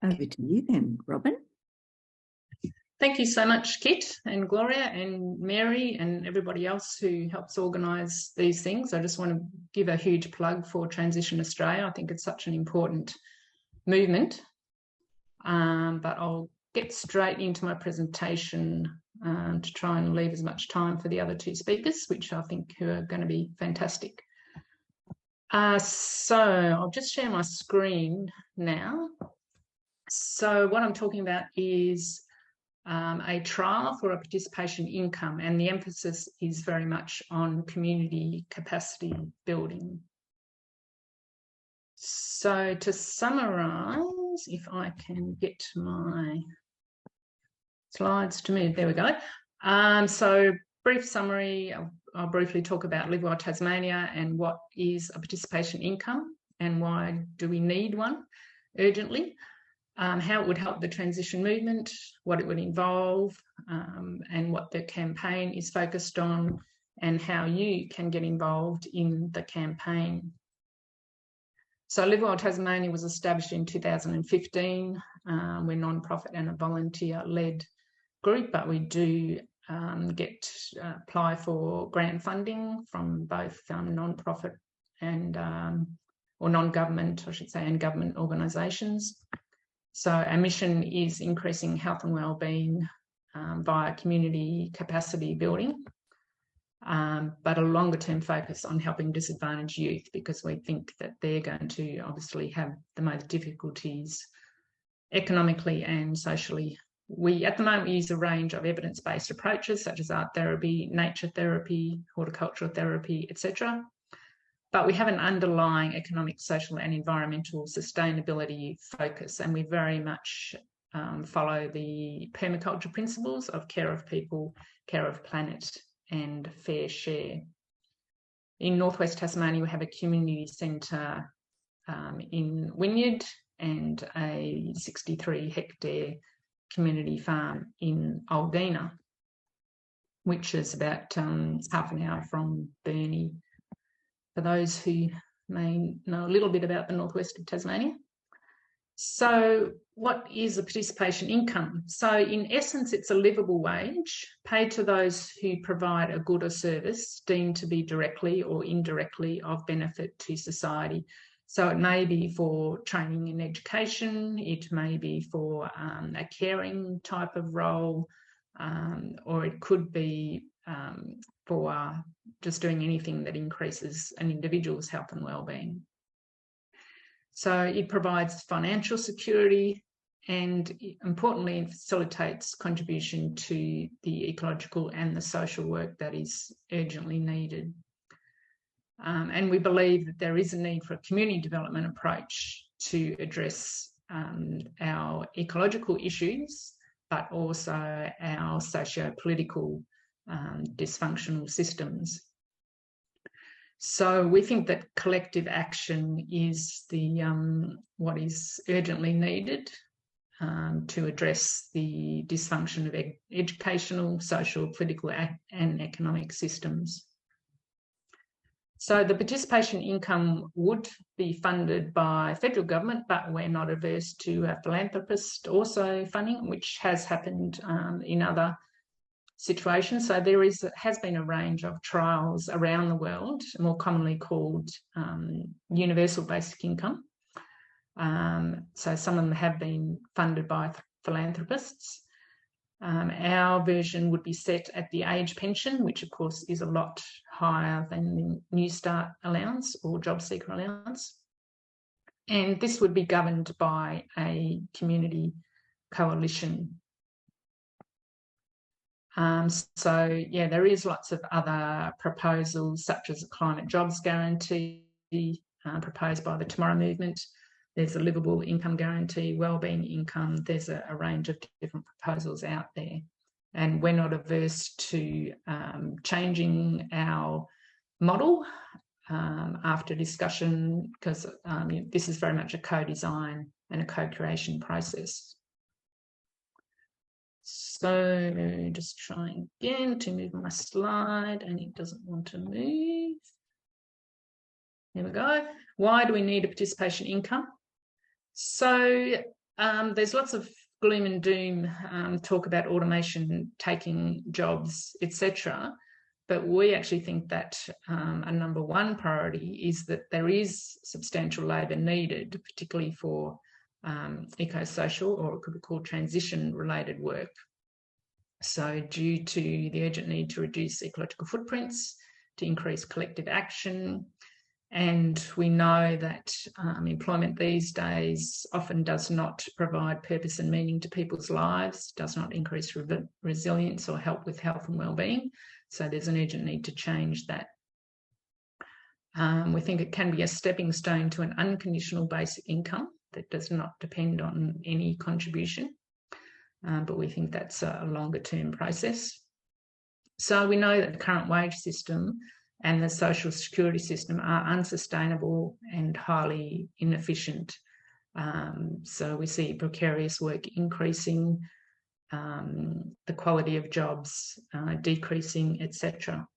Over to you then, Robin. Thank you so much, Kit and Gloria and Mary and everybody else who helps organise these things. I just want to give a huge plug for Transition Australia. I think it's such an important movement. But I'll get straight into my presentation to try and leave as much time for the other two speakers, which I think are going to be fantastic. So I'll just share my screen now. So what I'm talking about is a trial for a participation income, and the emphasis is very much on community capacity building. So to summarise, if I can get my slides to move, there we go. So brief summary, I'll briefly talk about Live Well Tasmania and what is a participation income and why do we need one urgently. How it would help the transition movement, what it would involve, and what the campaign is focused on, and how you can get involved in the campaign. So Live Well Tasmania was established in 2015. We're non-profit and a volunteer-led group, but we do apply for grant funding from both non-profit and or non-government, I should say, and government organisations. So our mission is increasing health and wellbeing via community capacity building, but a longer term focus on helping disadvantaged youth, because we think that they're going to obviously have the most difficulties economically and socially. At the moment, we use a range of evidence-based approaches such as art therapy, nature therapy, horticultural therapy, etc. But we have an underlying economic, social and environmental sustainability focus, and we very much follow the permaculture principles of care of people, care of planet and fair share. In Northwest Tasmania, we have a community centre in Wynyard and a 63-hectare community farm in Aldina, which is about half an hour from Burnie, for those who may know a little bit about the northwest of Tasmania. So what is a participation income? So in essence, it's a livable wage paid to those who provide a good or service deemed to be directly or indirectly of benefit to society. So it may be for training and education, it may be for a caring type of role, or it could be for just doing anything that increases an individual's health and wellbeing. So it provides financial security and, importantly, it facilitates contribution to the ecological and the social work that is urgently needed. And we believe that there is a need for a community development approach to address our ecological issues, but also our socio-political dysfunctional systems. So we think that collective action is the what is urgently needed to address the dysfunction of educational, social, political and economic systems. So the participation income would be funded by federal government, but we're not averse to a philanthropist also funding, which has happened in other situations. So there has been a range of trials around the world, more commonly called universal basic income. So some of them have been funded by philanthropists. Our version would be set at the age pension, which of course is a lot higher than the New Start allowance or job seeker allowance. And this would be governed by a community coalition. So yeah, there is lots of other proposals, such as a climate jobs guarantee proposed by the Tomorrow Movement. There's a livable income guarantee, wellbeing income. There's a range of different proposals out there. And we're not averse to changing our model after discussion, because this is very much a co-design and a co-creation process. So just trying again to move my slide, and it doesn't want to move. There we go. Why do we need a participation income? So there's lots of gloom and doom, talk about automation taking jobs, etc. But we actually think that a number one priority is that there is substantial labour needed, particularly for eco-social, or it could be called transition-related work. So due to the urgent need to reduce ecological footprints, to increase collective action, and we know that employment these days often does not provide purpose and meaning to people's lives, does not increase resilience or help with health and well-being. So there's an urgent need to change that. We think it can be a stepping stone to an unconditional basic income that does not depend on any contribution, but we think that's a longer-term process. So we know that the current wage system and the social security system are unsustainable and highly inefficient. So we see precarious work increasing, the quality of jobs decreasing, etc.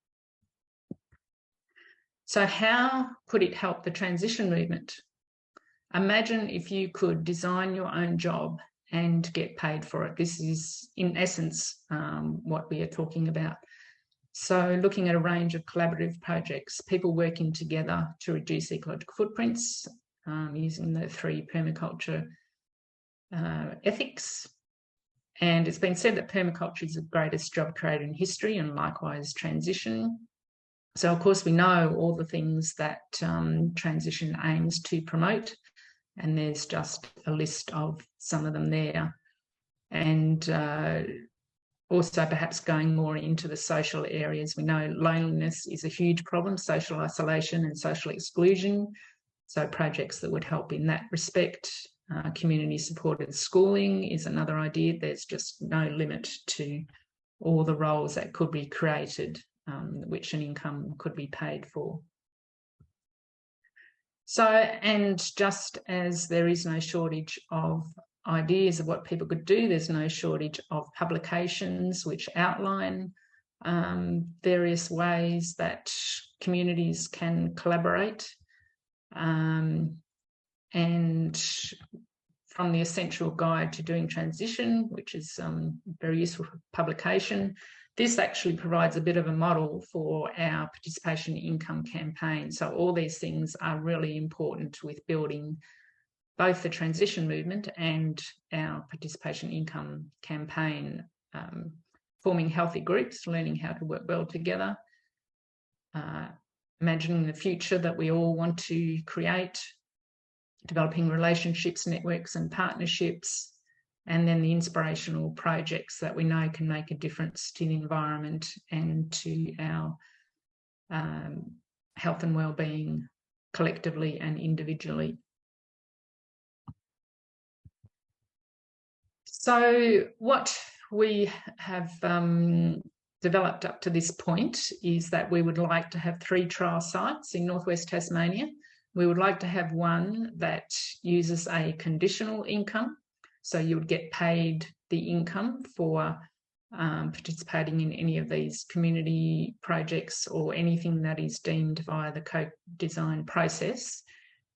So how could it help the transition movement? Imagine if you could design your own job and get paid for it. This is, in essence, what we are talking about. So looking at a range of collaborative projects, people working together to reduce ecological footprints, using the 3 permaculture ethics. And it's been said that permaculture is the greatest job creator in history, and likewise transition. So of course we know all the things that transition aims to promote, and there's just a list of some of them there. And also perhaps going more into the social areas. We know loneliness is a huge problem, social isolation and social exclusion. So projects that would help in that respect. Community-supported schooling is another idea. There's just no limit to all the roles that could be created, which an income could be paid for. So, and just as there is no shortage of ideas of what people could do, there's no shortage of publications which outline various ways that communities can collaborate. And from the Essential Guide to Doing Transition, which is a very useful publication, this actually provides a bit of a model for our participation income campaign. So all these things are really important with building both the transition movement and our participation income campaign, forming healthy groups, learning how to work well together, imagining the future that we all want to create, developing relationships, networks and partnerships, and then the inspirational projects that we know can make a difference to the environment and to our health and well-being collectively and individually. So what we have developed up to this point is that we would like to have 3 trial sites in northwest Tasmania. We would like to have one that uses a conditional income. So you would get paid the income for participating in any of these community projects or anything that is deemed via the co-design process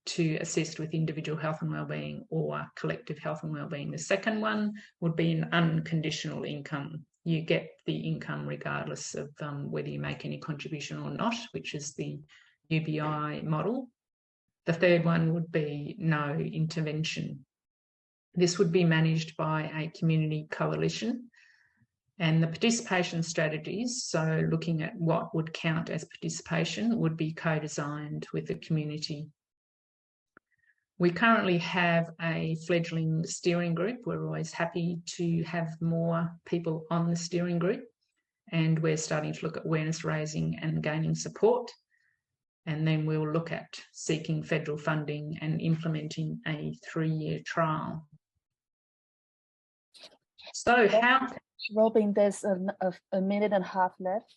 to assist with individual health and wellbeing or collective health and wellbeing. The second one would be an unconditional income. You get the income regardless of whether you make any contribution or not, which is the UBI model. The third one would be no intervention. This would be managed by a community coalition, and the participation strategies, so looking at what would count as participation, would be co-designed with the community. We currently have a fledgling steering group. We're always happy to have more people on the steering group, and we're starting to look at awareness raising and gaining support. And then we'll look at seeking federal funding and implementing a 3-year trial. So how... Robin, there's a minute and a half left.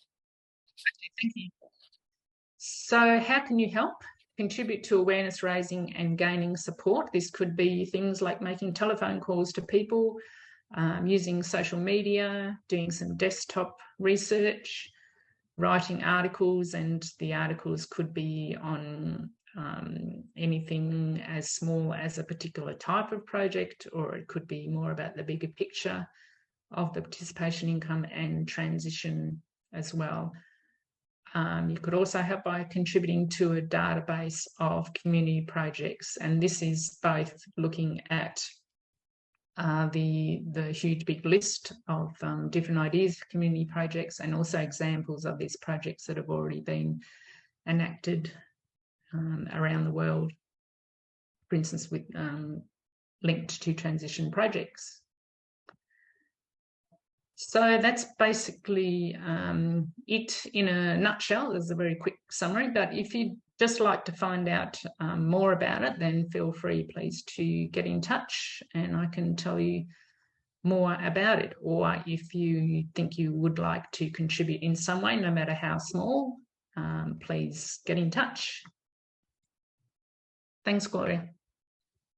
Okay, thank you. So how can you help? Contribute to awareness raising and gaining support. This could be things like making telephone calls to people, using social media, doing some desktop research, writing articles, and the articles could be on anything as small as a particular type of project, or it could be more about the bigger picture of the participation income and transition as well. You could also help by contributing to a database of community projects, and this is both looking at the huge big list of different ideas for community projects, and also examples of these projects that have already been enacted around the world, for instance, with linked to transition projects. So that's basically it in a nutshell. There's a very quick summary, but if you'd just like to find out more about it, then feel free, please, to get in touch and I can tell you more about it. Or if you think you would like to contribute in some way, no matter how small, please get in touch. Thanks, Gloria.